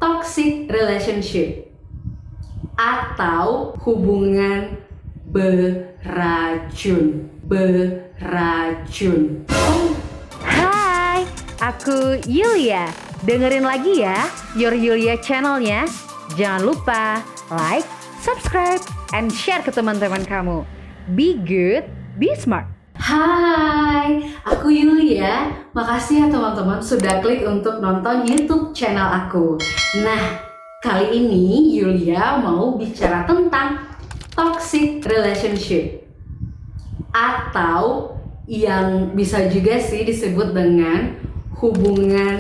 toxic relationship atau hubungan beracun. Hai, aku Yulia. Dengerin lagi ya Your Yulia channelnya. Jangan lupa like, subscribe, and share ke teman-teman kamu. Be good, be smart. Hai, aku Yulia. Makasih ya teman-teman sudah klik untuk nonton YouTube channel aku. Nah, kali ini Yulia mau bicara tentang toxic relationship atau yang bisa juga sih disebut dengan hubungan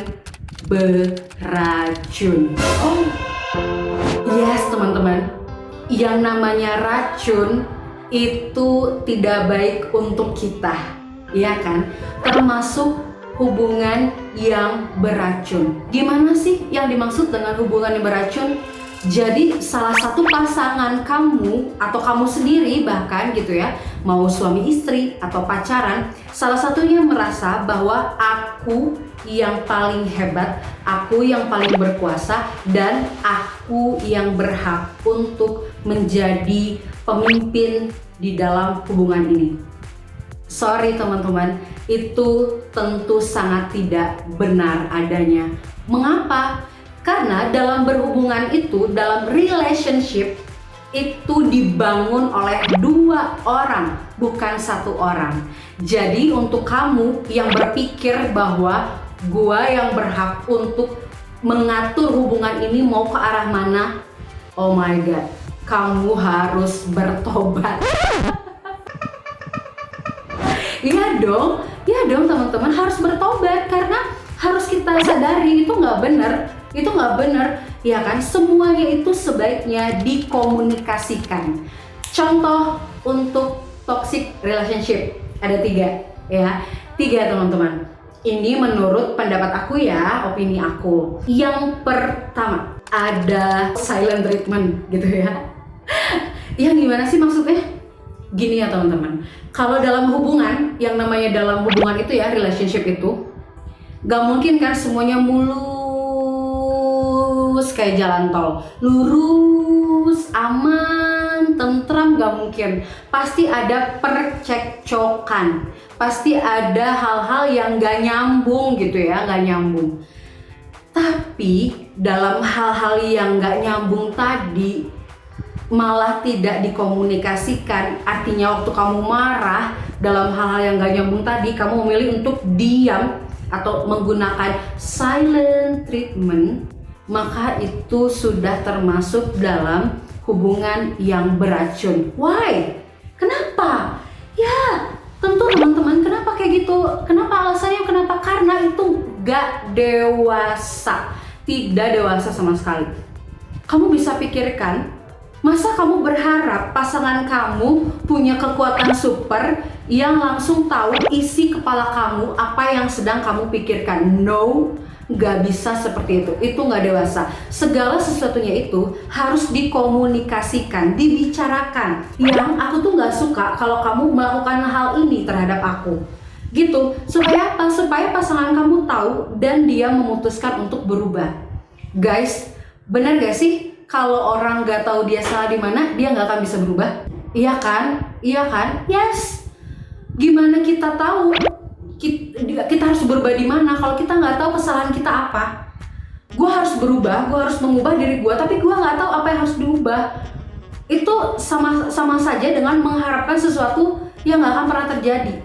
beracun. Oh, yes teman-teman, yang namanya racun itu tidak baik untuk kita, ya kan? Termasuk hubungan yang beracun. Gimana sih yang dimaksud dengan hubungan yang beracun? Jadi salah satu pasangan kamu atau kamu sendiri bahkan gitu ya, mau suami istri atau pacaran, salah satunya merasa bahwa aku yang paling hebat, aku yang paling berkuasa, dan aku yang berhak untuk menjadi pemimpin di dalam hubungan ini. Sorry teman-teman, itu tentu sangat tidak benar adanya. Mengapa? Karena dalam berhubungan itu, dalam relationship itu dibangun oleh dua orang, bukan satu orang. Jadi untuk kamu yang berpikir bahwa gua yang berhak untuk mengatur hubungan ini mau ke arah mana, oh my god, kamu harus bertobat. Iya dong teman-teman, harus bertobat karena harus kita sadari itu nggak benar, ya kan? Semuanya itu sebaiknya dikomunikasikan. Contoh untuk toxic relationship ada 3 ya, 3 teman-teman. Ini menurut pendapat aku ya, opini aku. Yang pertama ada silent treatment gitu ya. Yang gimana sih maksudnya? Gini ya teman-teman, kalau dalam hubungan, yang namanya dalam hubungan itu ya, relationship itu gak mungkin kan semuanya mulus kayak jalan tol, lurus, aman, tentram, gak mungkin. Pasti ada percekcokan, pasti ada hal-hal yang gak nyambung gitu ya, gak nyambung. Tapi dalam hal-hal yang gak nyambung tadi malah tidak dikomunikasikan, artinya waktu kamu marah dalam hal-hal yang gak nyambung tadi, kamu memilih untuk diam atau menggunakan silent treatment, maka itu sudah termasuk dalam hubungan yang beracun. Why? Kenapa? Ya, tentu teman-teman, kenapa kayak gitu? Kenapa alasannya? Kenapa? Karena itu gak dewasa, tidak dewasa sama sekali. Kamu bisa pikirkan, masa kamu berharap pasangan kamu punya kekuatan super yang langsung tahu isi kepala kamu apa yang sedang kamu pikirkan? No, gak bisa seperti itu gak dewasa. Segala sesuatunya itu harus dikomunikasikan, dibicarakan. Yang aku tuh gak suka kalau kamu melakukan hal ini terhadap aku gitu, supaya apa? Supaya pasangan kamu tahu dan dia memutuskan untuk berubah. Guys, benar gak sih? Kalau orang nggak tahu dia salah di mana, dia nggak akan bisa berubah. Iya kan? Yes. Gimana kita tahu kita harus berubah di mana kalau kita nggak tahu kesalahan kita apa? Gue harus berubah, gue harus mengubah diri gue, tapi gue nggak tahu apa yang harus diubah. Itu sama saja dengan mengharapkan sesuatu yang nggak akan pernah terjadi.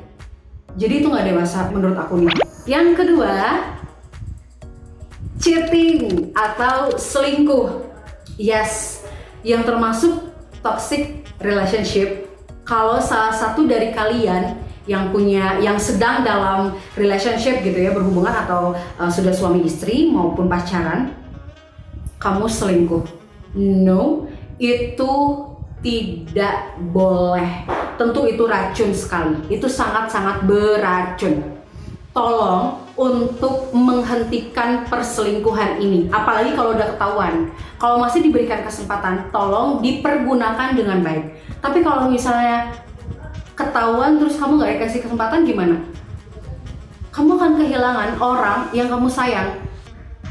Jadi itu nggak dewasa menurut aku nih. Yang kedua, cheating atau selingkuh. Yes, yang termasuk toxic relationship. Kalau salah satu dari kalian yang sedang dalam relationship gitu ya, berhubungan atau sudah suami istri maupun pacaran, kamu selingkuh. No, itu tidak boleh. Tentu itu racun sekali. Itu sangat-sangat beracun. Tolong untuk menghentikan perselingkuhan ini, apalagi kalau udah ketahuan. Kalau masih diberikan kesempatan, tolong dipergunakan dengan baik. Tapi kalau misalnya ketahuan terus kamu gak dikasih kesempatan, gimana? Kamu akan kehilangan orang yang kamu sayang.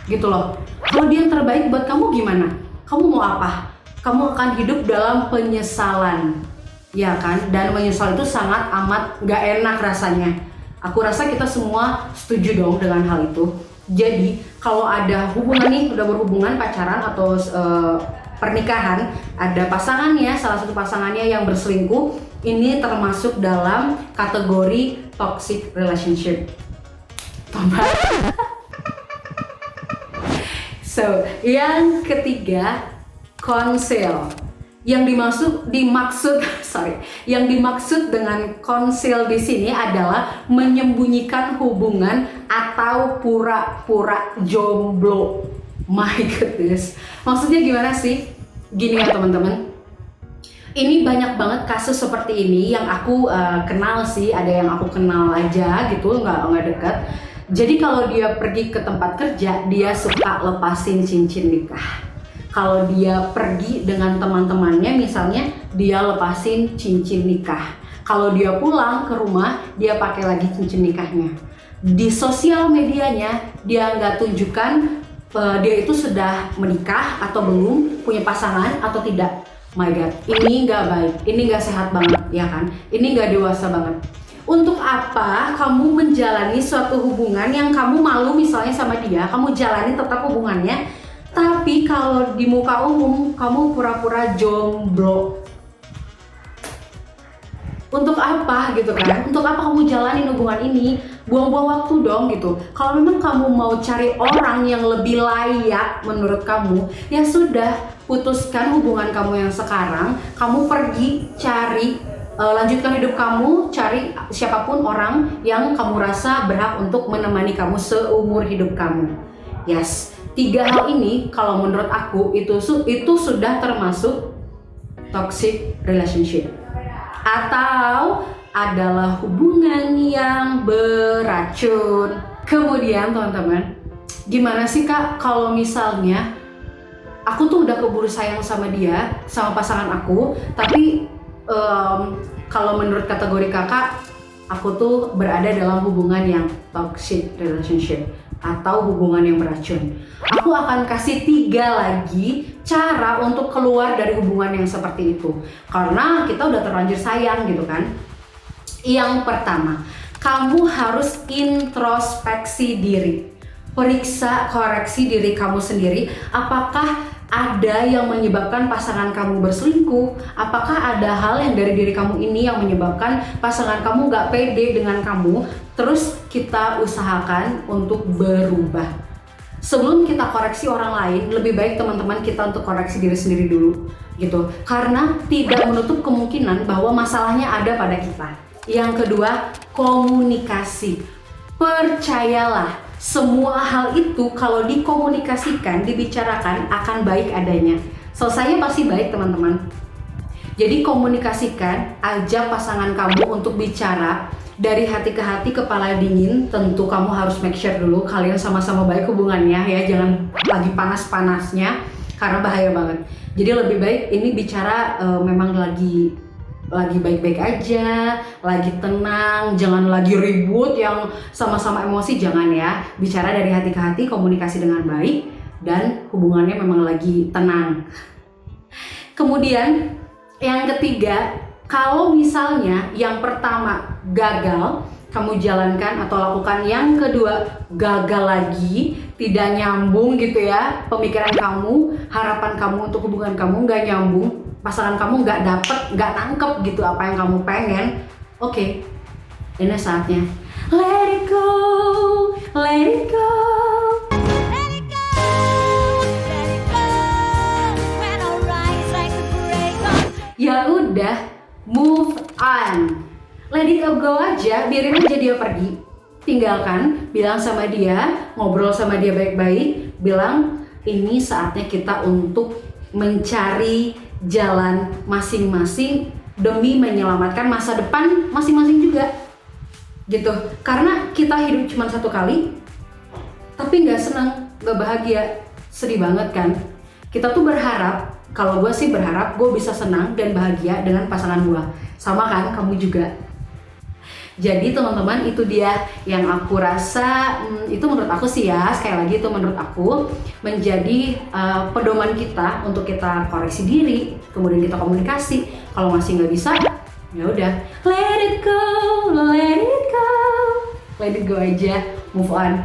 gitu loh. Kalau dia yang terbaik buat kamu gimana? Kamu mau apa? Kamu akan hidup dalam penyesalan, ya kan? Dan menyesal itu sangat amat gak enak rasanya. Aku rasa kita semua setuju dong dengan hal itu. Jadi kalau ada hubungan nih, udah berhubungan pacaran atau pernikahan, ada pasangannya, salah satu pasangannya yang berselingkuh, ini termasuk dalam kategori toxic relationship. Tobat. So, yang ketiga, konsil. Yang dimaksud dengan konsil di sini adalah menyembunyikan hubungan atau pura-pura jomblo. My goodness. Maksudnya gimana sih? Gini ya teman-teman. Ini banyak banget kasus seperti ini yang aku kenal sih, ada yang aku kenal aja gitu, nggak dekat. Jadi kalau dia pergi ke tempat kerja, dia suka lepasin cincin nikah. Kalau dia pergi dengan teman-temannya, misalnya dia lepasin cincin nikah. Kalau dia pulang ke rumah, dia pakai lagi cincin nikahnya. Di sosial medianya, dia nggak tunjukkan dia itu sudah menikah atau belum, punya pasangan atau tidak. My God, ini nggak baik, ini nggak sehat banget, ya kan? Ini nggak dewasa banget. Untuk apa kamu menjalani suatu hubungan yang kamu malu misalnya sama dia, kamu jalani tetap hubungannya, tapi kalau di muka umum kamu pura-pura jomblo. Untuk apa gitu kan? Untuk apa kamu jalanin hubungan ini? Buang-buang waktu dong gitu. Kalau memang kamu mau cari orang yang lebih layak menurut kamu, ya sudah, putuskan hubungan kamu yang sekarang, kamu pergi cari lanjutkan hidup kamu, cari siapapun orang yang kamu rasa berhak untuk menemani kamu seumur hidup kamu. Yes, 3 hal ini kalau menurut aku itu sudah termasuk toxic relationship atau adalah hubungan yang beracun. Kemudian teman-teman, gimana sih Kak kalau misalnya aku tuh udah keburu sayang sama dia, sama pasangan aku, tapi kalau menurut kategori kakak, aku tuh berada dalam hubungan yang toxic relationship atau hubungan yang beracun. Aku akan kasih 3 lagi cara untuk keluar dari hubungan yang seperti itu, karena kita udah terlanjur sayang gitu kan. Yang pertama, kamu harus introspeksi diri. Periksa, koreksi diri kamu sendiri. Apakah ada yang menyebabkan pasangan kamu berselingkuh? Apakah ada hal yang dari diri kamu ini yang menyebabkan pasangan kamu gak pede dengan kamu? Terus kita usahakan untuk berubah. Sebelum kita koreksi orang lain, lebih baik teman-teman kita untuk koreksi diri sendiri dulu gitu. Karena tidak menutup kemungkinan bahwa masalahnya ada pada kita. Yang kedua, komunikasi. Percayalah, semua hal itu kalau dikomunikasikan, dibicarakan akan baik adanya. Selesainya pasti baik teman-teman. Jadi komunikasikan, ajak pasangan kamu untuk bicara dari hati ke hati, kepala dingin. Tentu kamu harus make sure dulu kalian sama-sama baik hubungannya ya, jangan lagi panas-panasnya karena bahaya banget. Jadi lebih baik ini bicara memang lagi baik-baik aja, lagi tenang, jangan lagi ribut yang sama-sama emosi, jangan ya. Bicara dari hati ke hati, komunikasi dengan baik, dan hubungannya memang lagi tenang. Kemudian yang ketiga, kalau misalnya yang pertama gagal, kamu jalankan atau lakukan, yang kedua gagal lagi, tidak nyambung gitu ya, pemikiran kamu, harapan kamu untuk hubungan kamu nggak nyambung, pasangan kamu nggak dapet, nggak nangkep gitu apa yang kamu pengen. Oke, ini saatnya let it go, let it go. Let it go, let it go. When I rise like a break of Ya udah, move on, let it go aja, biarin aja dia pergi. Tinggalkan, bilang sama dia, ngobrol sama dia baik-baik, bilang ini saatnya kita untuk mencari jalan masing-masing demi menyelamatkan masa depan masing-masing juga gitu. Karena kita hidup cuma satu kali, tapi nggak senang, nggak bahagia, sedih banget kan. Kita tuh berharap, kalau gue sih berharap gue bisa senang dan bahagia dengan pasangan gue. Sama kan, kamu juga. Jadi teman-teman, itu dia yang aku rasa, itu menurut aku sih ya, sekali lagi itu menurut aku menjadi pedoman kita untuk kita koreksi diri, kemudian kita komunikasi. Kalau masih nggak bisa, ya udah, let it go, let it go, let it go aja, move on.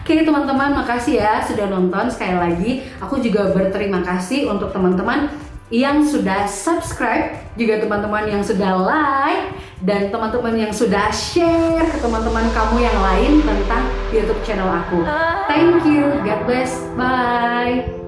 Oke teman-teman, makasih ya sudah nonton. Sekali lagi, aku juga berterima kasih untuk teman-teman yang sudah subscribe, juga teman-teman yang sudah like, dan teman-teman yang sudah share ke teman-teman kamu yang lain tentang YouTube channel aku. Thank you, God bless, bye.